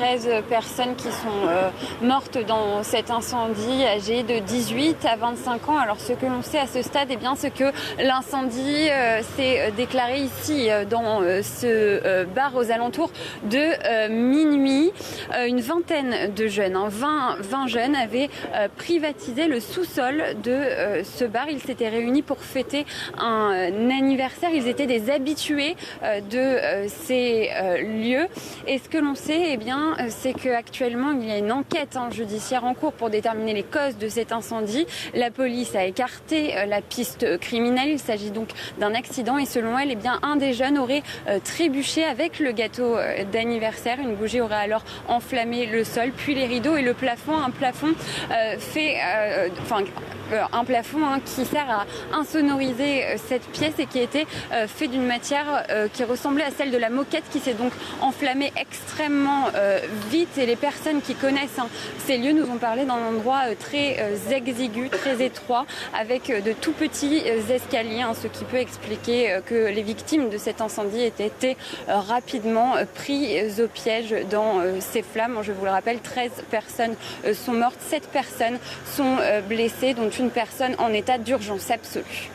13 personnes qui sont mortes dans cet incendie, âgées de 18 à 25 ans. Alors ce que l'on sait à ce stade, eh bien, c'est que l'incendie s'est déclaré ici dans ce bar aux alentours de minuit. Une vingtaine de jeunes, 20 jeunes avaient privatisé le sous-sol de ce bar. Ils s'étaient réunis pour fêter un anniversaire. Ils étaient des habitués de ces lieux. Et ce que l'on sait, eh bien, c'est qu'actuellement, il y a une enquête judiciaire en cours pour déterminer les causes de cet incendie. La police a écarté la piste criminelle. Il s'agit donc d'un accident et selon elle, eh bien, un des jeunes aurait trébuché avec le gâteau d'anniversaire. Une bougie aurait alors enflammé le sol, puis les rideaux et le plafond. Un plafond qui sert à insonoriser cette pièce et qui a été fait d'une matière qui ressemblait à celle de la moquette, qui s'est donc enflammée extrêmement vite. Et les personnes qui connaissent ces lieux nous ont parlé d'un endroit très exigu, très étroit, avec de tout petits escaliers, ce qui peut expliquer que les victimes de cet incendie aient été rapidement prises au piège dans ces flammes. Je vous le rappelle, 13 personnes sont mortes, 7 personnes sont blessées, dont une personne en état d'urgence absolue.